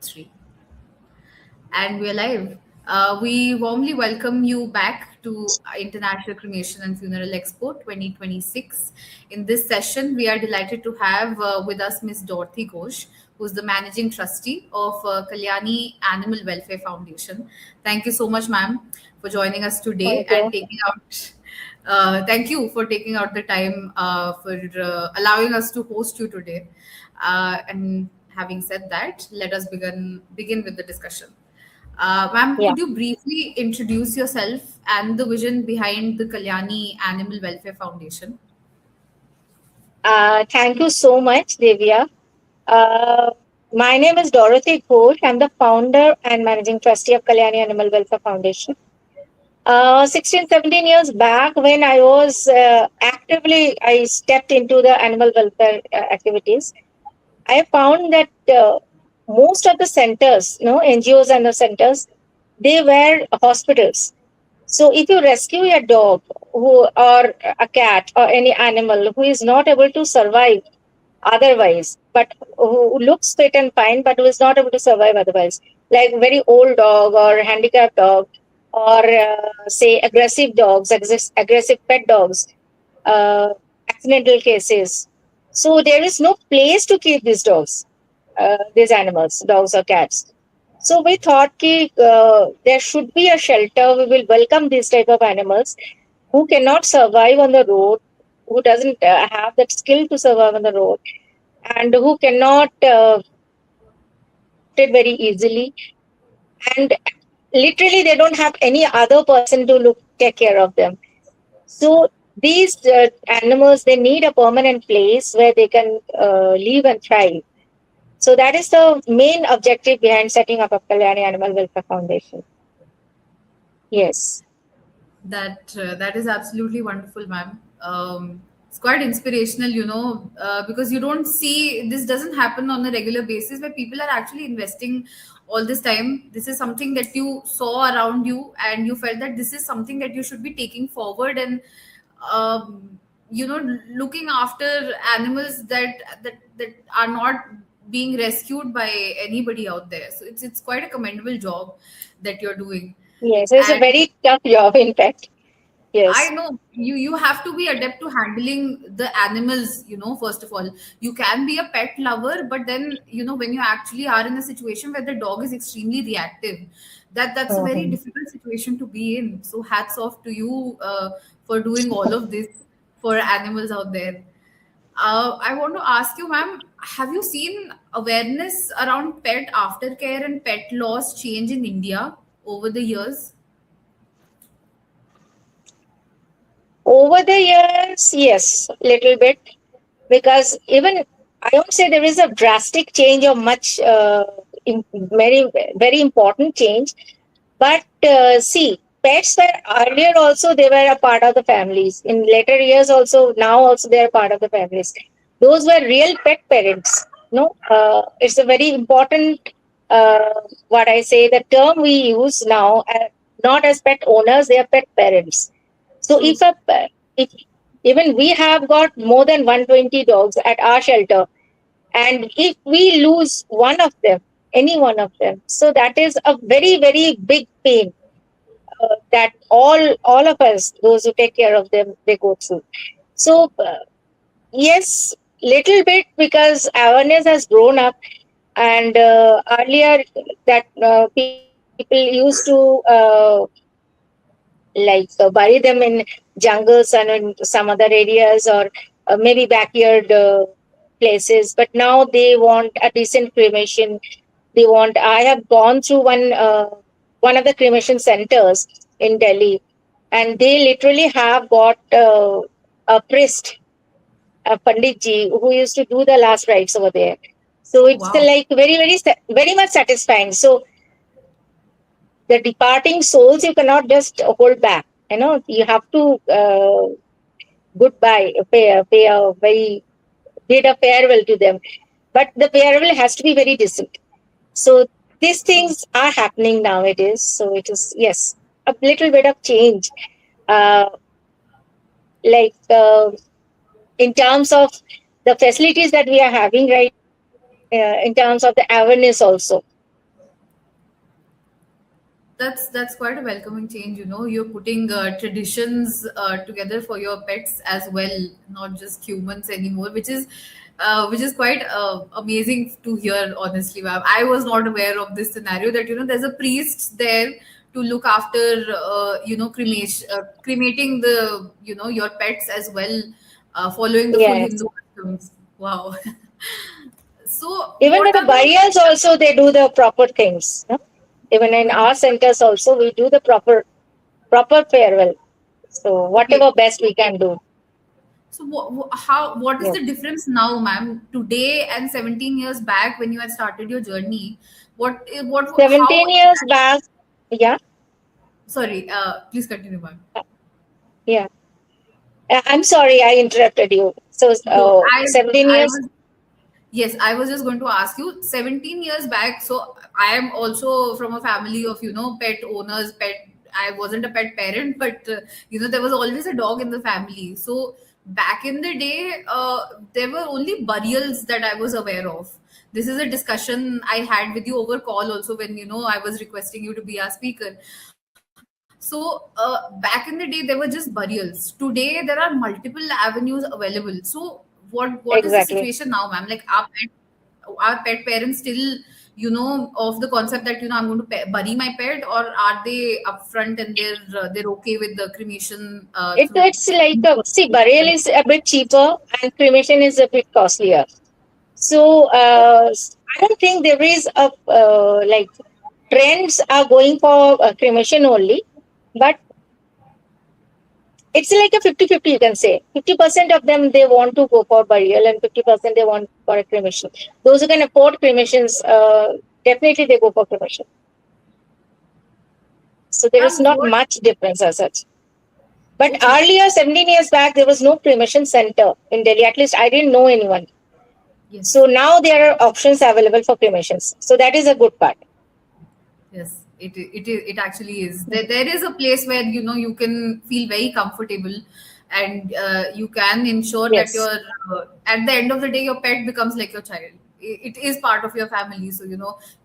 3. And we're live. We warmly welcome you back to International Cremation and Funeral Expo 2026. In this session, we are delighted to have with us Ms. Dorthy Ghosh, who's the Managing Trustee of Kalyani Animal Welfare Foundation. Thank you so much, ma'am, for joining us today Thank and you. taking out. Thank you for taking out the time for allowing us to host you today. And having said that, let us begin with the discussion. Ma'am, Yeah. could you briefly introduce yourself and the vision behind the Kalyani Animal Welfare Foundation? Thank you so much, Divya. Uh, my name is Dorothy Ghosh. I'm the founder and managing trustee of Kalyani Animal Welfare Foundation. 16, 17 years back, when I was I stepped into the animal welfare activities. I found that most of the centers, NGOs and the centers, they were hospitals. So if you rescue a dog or a cat or any animal who is not able to survive otherwise, but who looks fit and fine, but who is not able to survive otherwise, like very old dog or handicapped dog, or say aggressive dogs, aggressive pet dogs, uh, accidental cases. So there is no place to keep these animals, dogs or cats. So we thought there should be a shelter. We will welcome these type of animals who cannot survive on the road, who doesn't have that skill to survive on the road, and who cannot it very easily. And literally, they don't have any other person to take care of them. So these animals, they need a permanent place where they can live and thrive. So that is the main objective behind setting up a Kalyani Animal Welfare Foundation. Yes. That is absolutely wonderful, ma'am. It's quite inspirational, because you don't see this doesn't happen on a regular basis where people are actually investing all this time. This is something that you saw around you, and you felt that this is something that you should be taking forward and looking after animals that are not being rescued by anybody out there. So it's quite a commendable job that you're doing. Yes. It's a And very tough job, in fact. I Yes. know you have to be adept to handling the animals, first of all. You can be a pet lover, but then, when you actually are in a situation where the dog is extremely reactive, that's a very Mhm. difficult situation to be in. So hats off to you for doing all of this for animals out there. I want to ask you, ma'am, have you seen awareness around pet aftercare and pet loss change in India over the years? Over the years, yes, little bit, because even I don't say there is a drastic change or much very very important change, but see, pets were earlier also they were a part of the families. In later years also, now also they are part of the families. Those were real pet parents. No, it's a very important. Uh, what I say, the term we use now, not as pet owners, they are pet parents. So True. if even we have got more than 120 dogs at our shelter, and if we lose one of them, any one of them, so that is a very very big pain that all of us, those who take care of them, they go through. So yes, little bit, because awareness has grown up, and earlier that people used to bury them in jungles and in some other areas, or maybe backyard places, but now they want a decent cremation. They want, I have gone through one of the cremation centers in Delhi, and they literally have got a priest, a pandit ji, who used to do the last rites over there. So Oh, it's wow. like very very very much satisfying. So the departing souls, you cannot just hold back. You have to goodbye, pay a very bid a farewell to them, but the farewell has to be very decent. So these True. things are happening nowadays. So it is, yes, a little bit of change, uh, like in terms of the facilities that we are having right now, in terms of the awareness also. That's quite a welcoming change. You're putting traditions together for your pets as well, not just humans anymore, which is quite amazing to hear. Honestly, ma'am, I was not aware of this scenario that there's a priest there to look after cremating the your pets as well, following the full Yes. Hindu customs. Wow. So, Even what with the are the burials also, they do the proper things. No? Even in okay? our centers also, we do the proper farewell. So Okay. whatever best we can do. So what is Yes. the difference now, ma'am? Today and 17 years back when you had started your journey, what how 17 years back. Yeah. sorry, please continue, ma'am. Yeah. I'm sorry, I interrupted you. So, No, I 17 I years. was Yes, I was just going to ask you 17 years back. So I am also from a family of, pet owners, I wasn't a pet parent, but, there was always a dog in the family. So back in the day, there were only burials that I was aware of. This is a discussion I had with you over call also when, I was requesting you to be our speaker. So back in the day, there were just burials. Today, there are multiple avenues available. So what is the Exactly. situation now, ma'am? Like our pet parents still, of the concept that I'm going to bury my pet, or are they upfront and they're okay with the cremation through? It's like, see, burial is a bit cheaper and cremation is a bit costlier. So, I don't think there is a, like, trends are going for cremation only, but it's like a 50-50. You can say 50% of them, they want to go for burial and 50% they want for a cremation. Those who can afford cremations, definitely they go for cremation. So there is Ma'am, not what? much difference as such. But Okay. earlier, 17 years back, there was no cremation center in Delhi. At least I didn't know anyone. So Yes. now there are options available for cremations. So that is a good part. Yes, it actually is. There is a place where you can feel very comfortable, and you can ensure that Yes, at the end of the day your pet becomes like your child. It is part of your family, so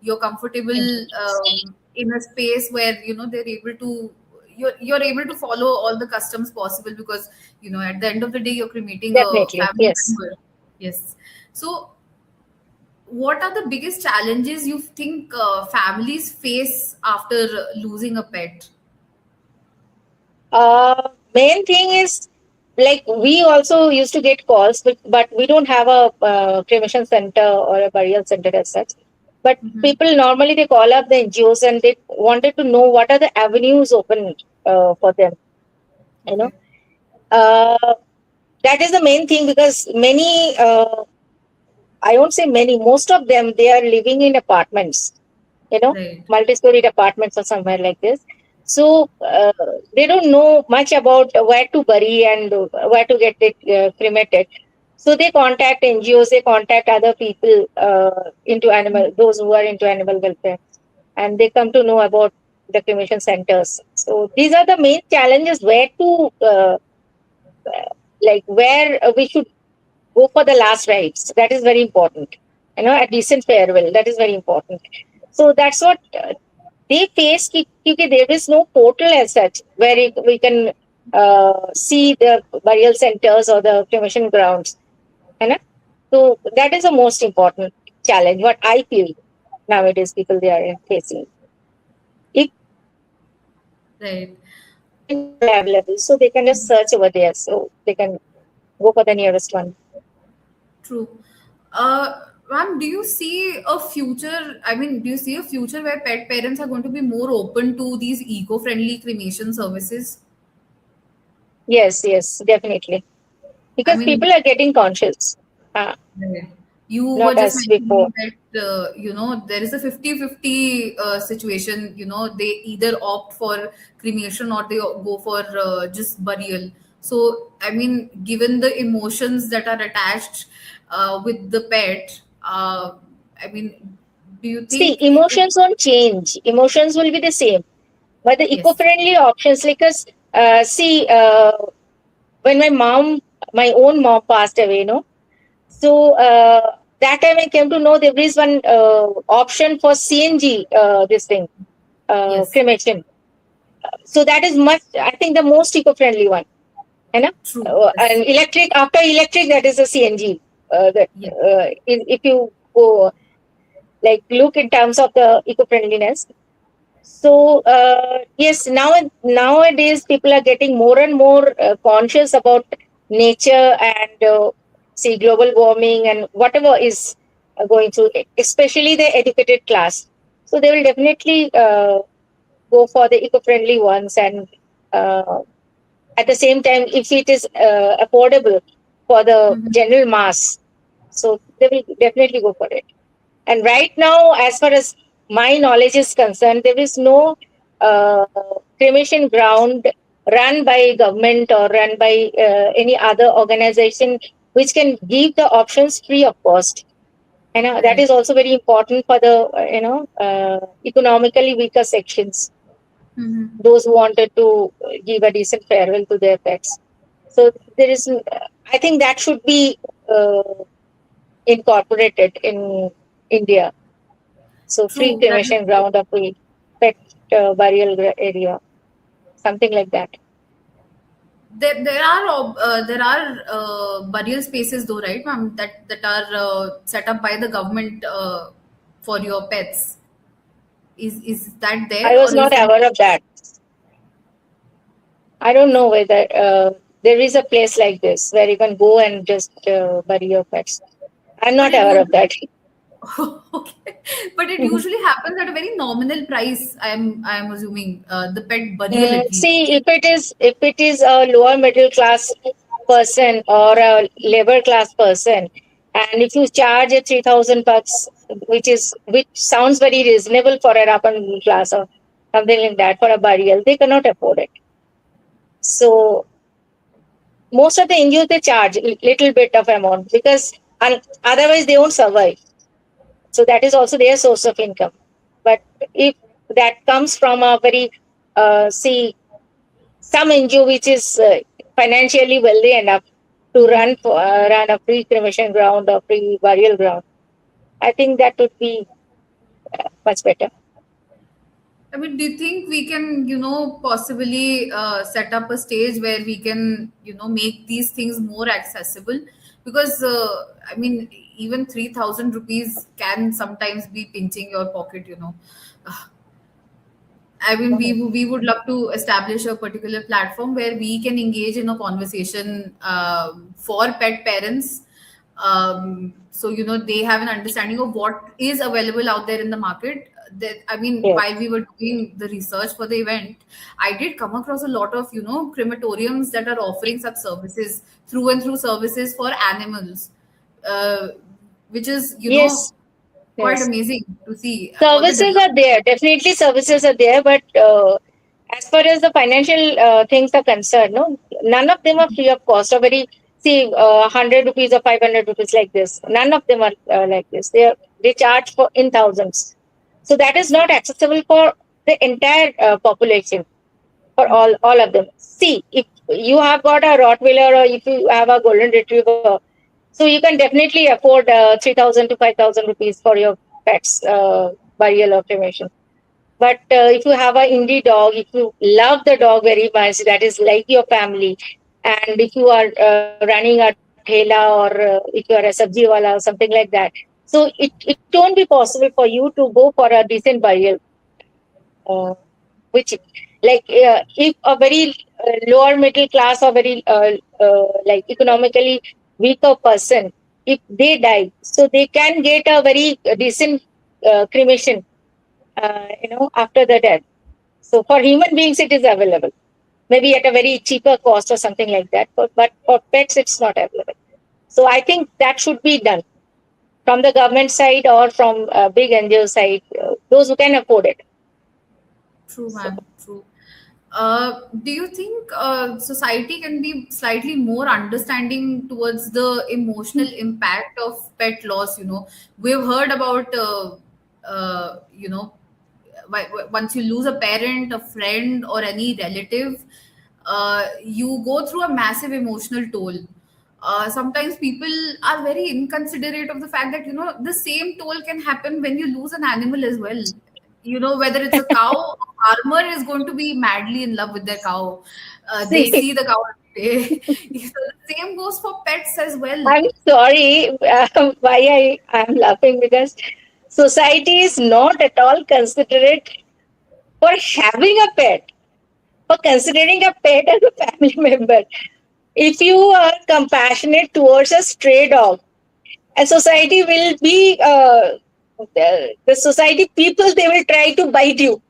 you're comfortable in a space where they're able to you're able to follow all the customs possible, because at the end of the day you're cremating a definitely. family Yes. member. Yes. So what are the biggest challenges you think families face after losing a pet? Main thing is, like, we also used to get calls, but we don't have a cremation center or a burial center as such. But Hmm. people normally they call up the NGOs and they wanted to know what are the avenues open for them. You know, Okay. uh, that is the main thing because many, I won't say many, most of them they are living in apartments, you know, Right. multi-storied apartments or somewhere like this. So they don't know much about where to bury and where to get it cremated. So they contact NGOs, they contact other people into animal, those who are into animal welfare, and they come to know about the cremation centers. So these are the main challenges where to, like, where we should go for the last rites. That is very important. You know, a decent farewell. That is very important. So that's what they face. Because there is no portal as such where we can see the burial centers or the cremation grounds. You know? So that is the most important challenge. What I feel nowadays people they are facing. If Right. portal available, so they can just search over there. So they can go for the nearest one. True. Ma'am, do you see a future? I mean, do you see a future where pet parents are going to be more open to these eco-friendly cremation services? Yes, yes, definitely. I Because mean, people are getting conscious, right. You were not just as before. mentioning that, there is a 50-50 situation. They either opt for cremation or they go for just burial. So, I mean, given the emotions that are attached with the pet, I mean, do you See, think emotions won't change. Emotions will be the same. But the yes, eco-friendly options, like us, see, when my own mom passed away, so that time I came to know there is one option for CNG, this thing. Yes. cremation. So that is much, I think, the most eco-friendly one. You know? True. And Yes. electric, after electric, that is a CNG. That Yes. if you go like look in terms of the eco-friendliness. So yes, nowadays people are getting more and more conscious about nature and see global warming and whatever is going through, especially the educated class. So they will definitely go for the eco-friendly ones, and uh, at the same time, if it is affordable for the Mhm. general mass, so they will definitely go for it. And right now, as far as my knowledge is concerned, there is no uh, cremation ground run by government or run by any other organization which can give the options free of cost. And that Right. is also very important for the economically weaker sections, Mhm. those who wanted to give a decent farewell to their pets. So there is, I think that should be uh, incorporated in India. So free True. That cremation ground of a pet burial area, something like that. there are burial spaces though, right, ma'am? That are set up by the government for your pets. Is that I there, was or is not it? aware of that. I don't know whether there is a place like this where you can go and just bury your pets. I'm But not it aware would. of that. Okay, but it usually happens at a very nominal price. I'm assuming the pet burial at least. See, if it is a lower middle class person or a labor class person, and if you charge a 3,000 bucks, which sounds very reasonable for an upper middle class or something like that for a burial, they cannot afford it. So most of the NGOs they charge little bit of amount because otherwise they won't survive. So that is also their source of income. But if that comes from a very see some NGO which is financially wealthy enough to run a free cremation ground or free burial ground, I think that would be much better. I mean, do you think we can, possibly set up a stage where we can, make these things more accessible? Because, I mean, even 3,000 rupees can sometimes be pinching your pocket. I mean, Mhm. we would love to establish a particular platform where we can engage in a conversation for pet parents. So they have an understanding of what is available out there in the market. That, I mean, Yes. while we were doing the research for the event, I did come across a lot of crematoriums that are offering such services, through and through services for animals, uh, which is Yes. quite Yes. amazing to see all the Services are development. there. Definitely, services are there. But as far as the financial things are concerned, no, none of them are free of cost. Or very see, 100 rupees or 500 rupees like this. None of them are like this. They charge for in thousands. So that is not accessible for the entire population, for all of them. See, if you have got a Rottweiler or if you have a Golden Retriever, so you can definitely afford 3,000 to 5,000 rupees for your pets burial or cremation. But if you have an indie dog, if you love the dog very much, that is like your family, and if you are running a thela or if you are a sabji wala or something like that, so it won't be possible for you to go for a decent burial. Uh, which like if a very lower middle class or very like economically weaker person, if they die, so they can get a very decent cremation after the death. So for human beings it is available, maybe at a very cheaper cost or something like that, but for pets it's not available. So I think that should be done from the government side or from big NGO side, those who can afford it. True, So ma'am. True. Do you think society can be slightly more understanding towards the emotional impact of pet loss? We've heard about, once you lose a parent, a friend, or any relative, you go through a massive emotional toll. Sometimes people are very inconsiderate of the fact that the same toll can happen when you lose an animal as well. Whether it's a cow, a farmer is going to be madly in love with their cow. They See, see the cow every day. So the same goes for pets as well. I'm sorry why I'm laughing, because society is not at all considerate for having a pet, for considering a pet as a family member. If you are compassionate towards a stray dog, a society will be the society people, they will try to bite you.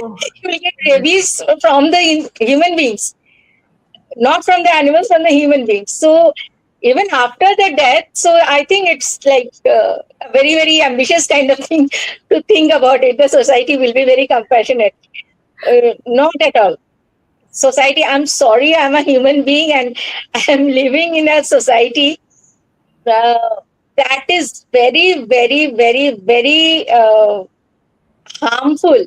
Oh, You will get yes. rabies from the human beings, not from the animals, from the human beings. So even after the death, so I think it's like a very very ambitious kind of thing to think about it. The society will be very compassionate. Not at all. Society, I'm sorry, I'm a human being and I'm living in a society uh, that is very very very very harmful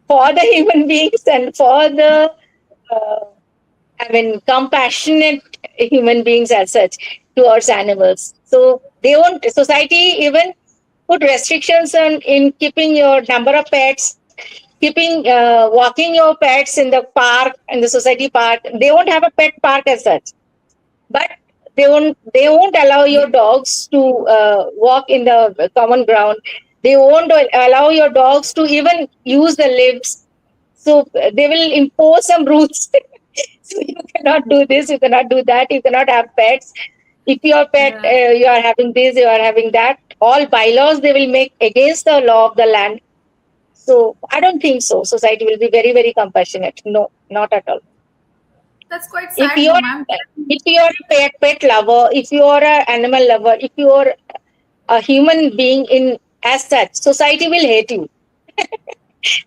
for the human beings and for the uh, compassionate human beings as such towards animals. So they won't, society even put restrictions on in keeping your number of pets, keeping walking your pets in the park, in the society park. They won't have a pet park as such, but they won't allow your Yes. dogs to walk in the common ground. They won't allow your dogs to even use the lifts. So they will impose some rules. So you cannot do this, you cannot do that, you cannot have pets. If your pet, Yeah. you are having this, you are having that, all bylaws they will make against the law of the land. So I don't think so. Society will be very, very compassionate. No, not at all. That's quite If sad, you though, are ma'am. if you are a pet lover, if you are an animal lover, if you are a human being in as such, society will hate you.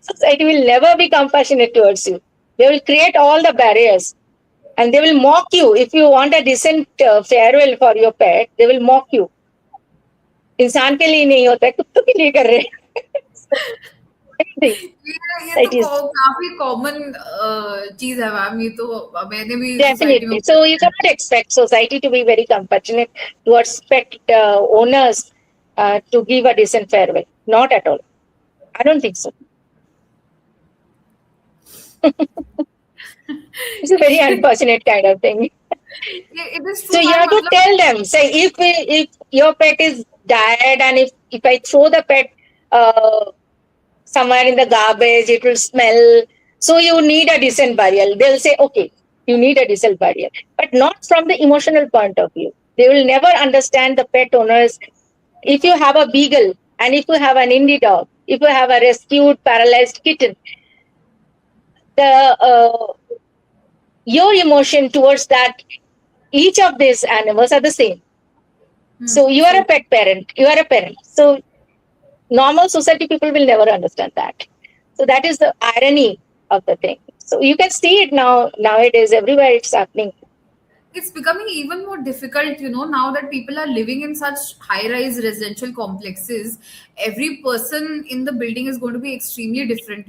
Society will never be compassionate towards you. They will create all the barriers and they will mock you. If you want a decent farewell for your pet, they will mock you. इंसान के लिए नहीं होता है, कुत्तों के लिए कर रहे हैं. So, everything. ये तो That is काफी कॉमन चीज है मैम, ये तो मैंने भी सोसाइटी में definitely. So you cannot expect society to be very compassionate towards pet owners to give a decent farewell. Not at all. I don't think so. It's a very unfortunate kind of thing. it is So true you ma'am, have to मतलब tell them. Say if your pet is died and if I throw the pet uh, somewhere in the garbage, it will smell. So you need a decent burial. They'll say, okay, you need a decent burial, but not from the emotional point of view. They will never understand the pet owners. If you have a beagle and if you have an indie dog, if you have a rescued paralyzed kitten, the your emotion towards that each of these animals are the same. So you are so a pet parent. You are a parent. So normal society people will never understand that. So that is the irony of the thing. So you can see it now nowadays everywhere it's happening. it's becoming even more difficult, now that people are living in such high rise residential complexes. Every person in the building is going to be extremely different.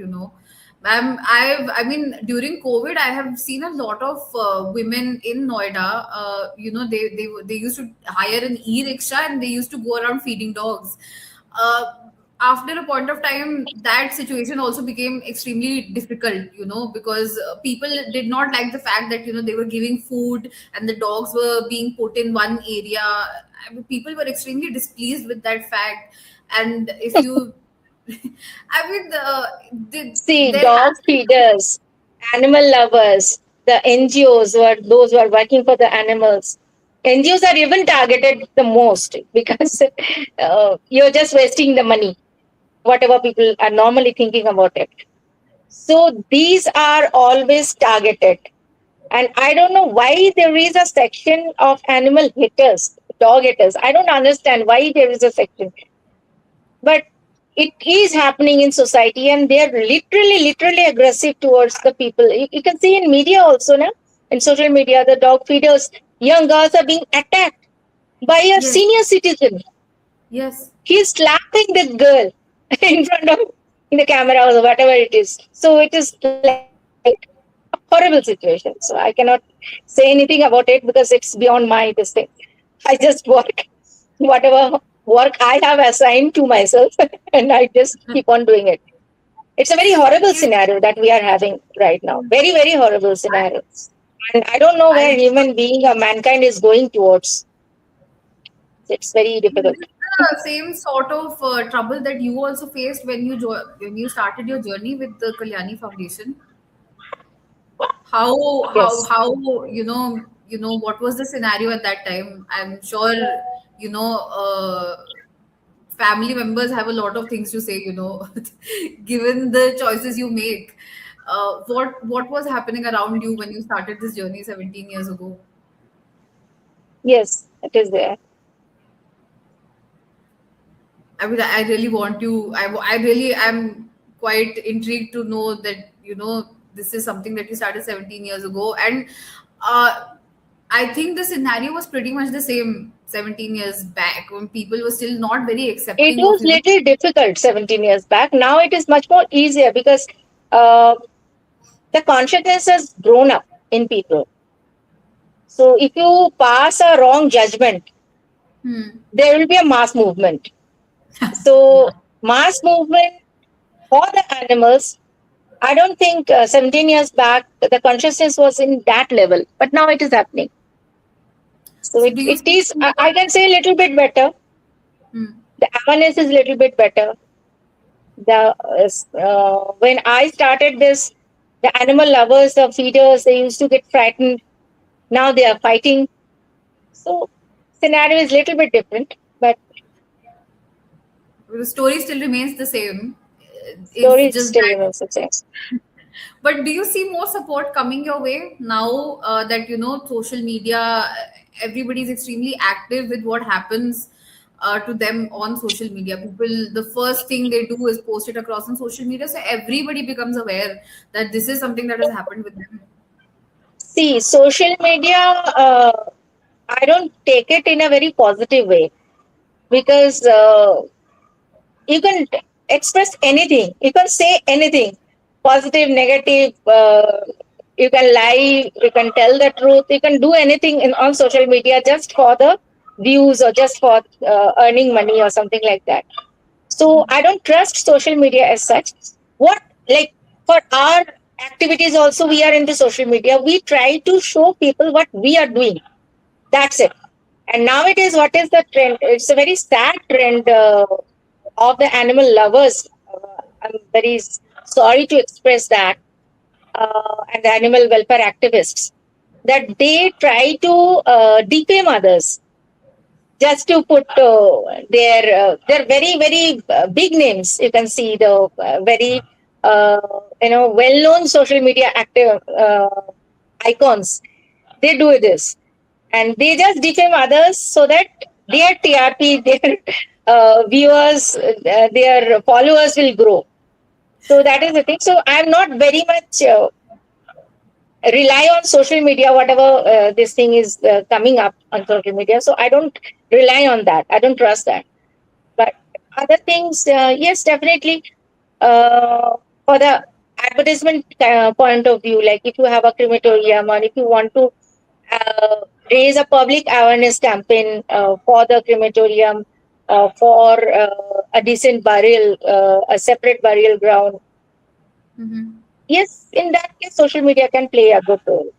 I mean, during COVID, I have seen a lot of women in Noida. They used to hire an e-rickshaw and they used to go around feeding dogs. Uh, After a point of time, that situation also became extremely difficult, because people did not like the fact that they were giving food and the dogs were being put in one area. I mean, people were extremely displeased with that fact. And if you I mean, See, there dog has been. feeders, animal lovers, the NGOs who are those who are working for the animals. NGOs are even targeted the most because you're just wasting the money, whatever people are normally thinking about it. So these are always targeted. And I don't know why there is a section of animal haters, dog haters. I don't understand why there is a section. But it is happening in society and they are literally aggressive towards the people. You can see in media also now, in social media, the dog feeders, young girls are being attacked by a Yes, senior citizen. yes. He's slapping the girl in front of in the camera or whatever it is. So it is like a horrible situation. So I cannot say anything about it because it's beyond my this thing. I just work whatever. work I have assigned to myself, and I just keep on doing it. It's a very horrible Is scenario that we are having right now. Very, very horrible scenario. And I don't know I where human being or mankind is going towards. It's very Is difficult. this the same sort of trouble that you also faced when when you started your journey with the Kalyani Foundation? Yes. How what was the scenario at that time? I'm sure you know family members have a lot of things to say. Given the choices you make, what was happening around you when you started this journey 17 years ago? Yes, it is there. I mean, I really want you. I really am quite intrigued to know that this is something that you started 17 years ago, and uh, I think the scenario was pretty much the same 17 years back when people were still not very It accepting of was little difficult 17 years back. Now it is much more easier because uh, the consciousness has grown up in people. So if you pass a wrong judgment, Hmm. there will be a mass movement. Yeah. So mass movement for the animals, I don't think 17 years back the consciousness was in that level, but now it is happening. So So it, do you it see is, I more? can say a little bit better. Hmm. The awareness is a little bit better. When I started this, the animal lovers, the feeders, they used to get frightened. Now they are fighting. So scenario is little bit different, but The story still remains the same. It's story just still that. remains the same. But do you see more support coming your way now that social media? Everybody's extremely active with what happens to them on social media. People, the first thing they do is post it across on social media, so everybody becomes aware that this is something that has happened with them. See, social media, I don't take it in a very positive way because you can express anything, you can say anything, positive, negative. You can lie, you can tell the truth, you can do anything on social media just for the views or just for earning money or something like that. So I don't trust social media as such. What, like, for our activities also, we are into social media. We try to show people what we are doing. That's it. And nowadays, what is the trend? It's a very sad trend of the animal lovers. I'm very sorry to express that, and the animal welfare activists, that they try to defame others just to put their very very big names. You can see the very well known social media active icons. They do this and they just defame others so that their TRP, their viewers, their followers will grow. So that is the thing. So I'm not very much rely on social media, whatever this thing is coming up on social media. So I don't rely on that. I don't trust that. But other things, yes, definitely. For the advertisement point of view, like if you have a crematorium or if you want to uh, raise a public awareness campaign for the crematorium, for a decent burial, a separate burial ground. Mhm. Yes, in that case, social media can play a good role.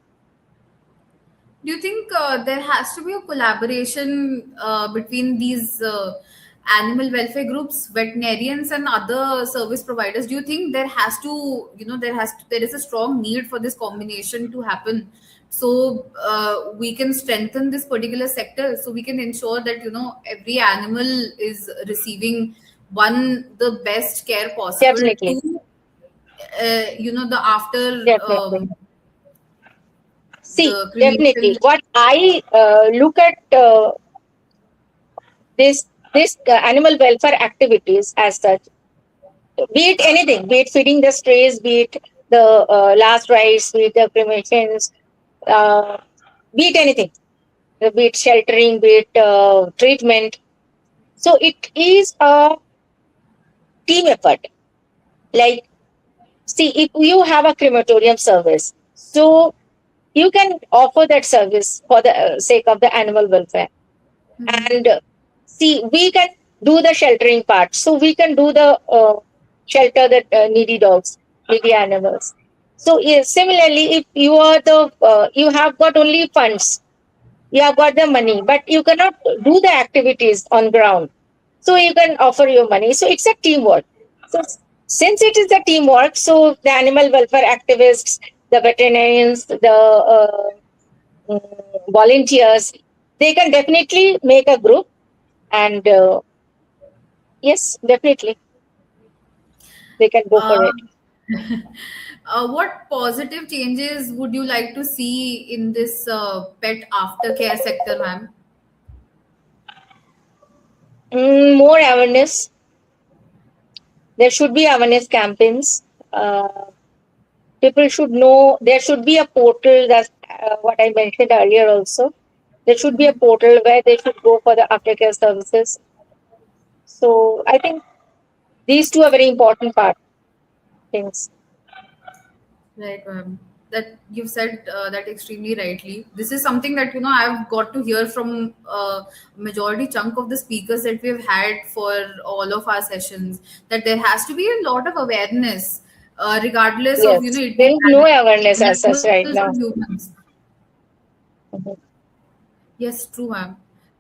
Do you think there has to be a collaboration between these animal welfare groups, veterinarians, and other service providers? Do you think there has to, there is a strong need for this combination to happen, so we can strengthen this particular sector, so we can ensure that every animal is receiving the best care possible Definitely, to the after definitely. See, the definitely. cremation. What I look at this animal welfare activities as such, be it anything, be it feeding the strays, be it the last rites, be it the cremations, uh, be it anything, be it sheltering, be it treatment. So it is a team effort. Like, see, if you have a crematorium service, so you can offer that service for the sake of the animal welfare. Mhm. And see, we can do the sheltering part. So we can do the shelter the needy dogs, needy animals. So yes, similarly, if you are the you have got only funds, you have got the money, but you cannot do the activities on ground. So you can offer your money. So it's a teamwork. So since it is a teamwork, so the animal welfare activists, the veterinarians, the volunteers, they can definitely make a group and yes, definitely they can go for Uh, it. what positive changes would you like to see in this pet aftercare sector, ma'am? More awareness. There should be awareness campaigns. People should know there should be a portal. That's what I mentioned earlier also. There should be a portal where they should go for the aftercare services. So I think these two are very important part things. Right, ma'am. That you've said that extremely rightly. This is something that I've got to hear from majority chunk of the speakers that we've had for all of our sessions. That there has to be a lot of awareness, regardless of Yes, it there be is no awareness as such animals right or now. humans. Mhm. Yes, true, ma'am.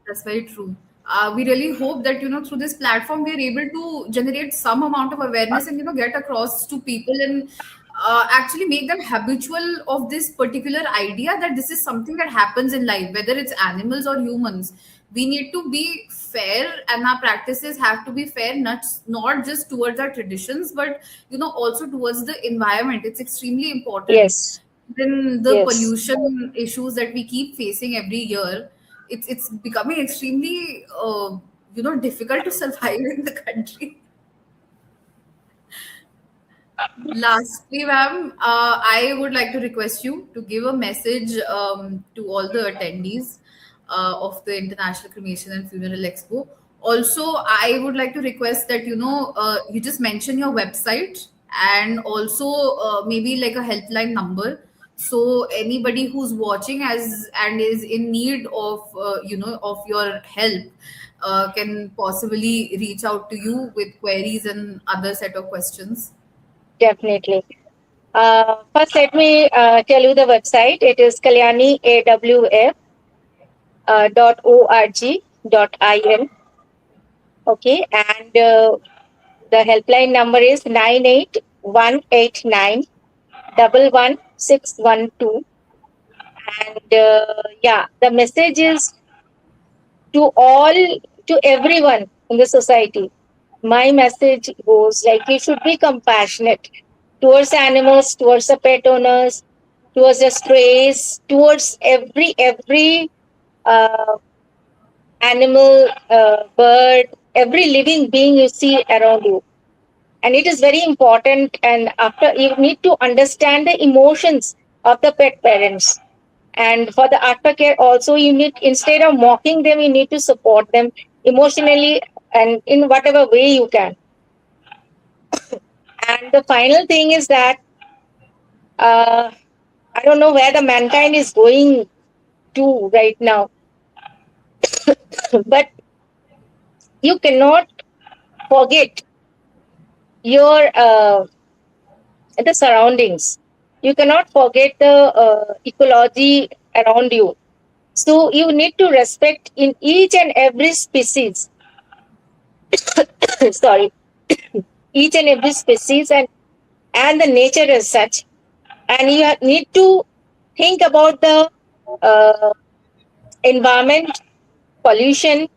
That's very true. We really hope that through this platform we are able to generate some amount of awareness and get across to people and actually make them habitual of this particular idea that this is something that happens in life, whether it's animals or humans. We need to be fair, and our practices have to be fair, not just towards our traditions, but also towards the environment. It's extremely important. Yes, Then the yes, pollution issues that we keep facing every year, it's becoming extremely difficult to survive in the country. Lastly, ma'am, I would like to request you to give a message to all the attendees of the International Cremation and Funeral Expo. Also, I would like to request that you just mention your website and also maybe like a helpline number, so anybody who's watching as and is in need of of your help can possibly reach out to you with queries and other set of questions. definitely. First, let me tell you the website. It is Kalyani AWF .org.in. Okay, and the helpline number is 98189 11612. And yeah, the message is to all, to everyone in the society. My message goes like you should be compassionate towards animals, towards the pet owners, towards the strays, towards every uh, animal, bird, every living being you see around you. And it is very important. And after you need to understand the emotions of the pet parents. And for the aftercare, also you need, instead of mocking them, you need to support them emotionally and in whatever way you can. And the final thing is that uh, I don't know where the mankind is going to right now, but you cannot forget your the surroundings. You cannot forget the ecology around you. So you need to respect in each and every species. Sorry, each and every species and the nature as such. And you need to think about the uh, environment, pollution,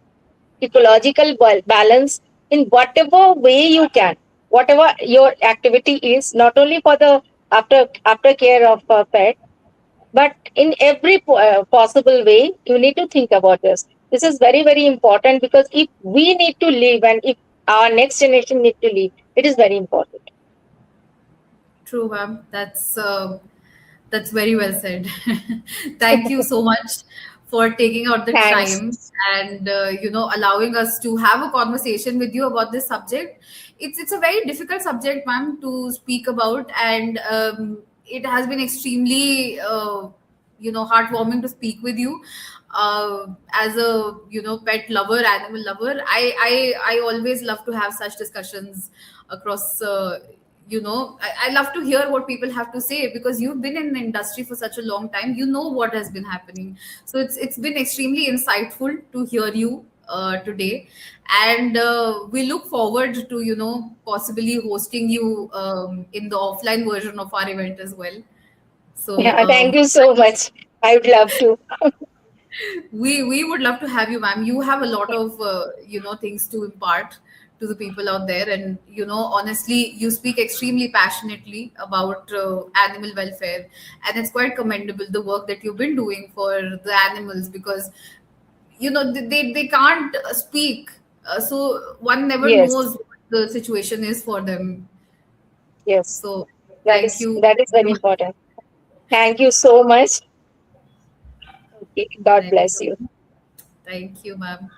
ecological balance in whatever way you can, whatever your activity is, not only for the aftercare of a pet, but in every possible way, you need to think about this. This is very, very important because if we need to live and if our next generation need to live, it is very important. True, ma'am. That's very well said. Thank you so much for taking out the Thanks. time and allowing us to have a conversation with you about this subject. It's a very difficult subject, ma'am, to speak about, and it has been extremely heartwarming to speak with you. as a pet lover, animal lover, I always love to have such discussions across. I love to hear what people have to say, because you've been in the industry for such a long time. You know what has been happening, so it's been extremely insightful to hear you today, and we look forward to possibly hosting you in the offline version of our event as well. So Yeah, thank you so much. I would love to. we would love to have you, ma'am. You have a lot of things to impart to the people out there, and honestly, you speak extremely passionately about animal welfare, and it's quite commendable the work that you've been doing for the animals, because they can't speak, so one never Yes, knows what the situation is for them. yes. So That thank is you. that is very important. Thank you so much. Okay, God Thank bless you, you. thank you, ma'am.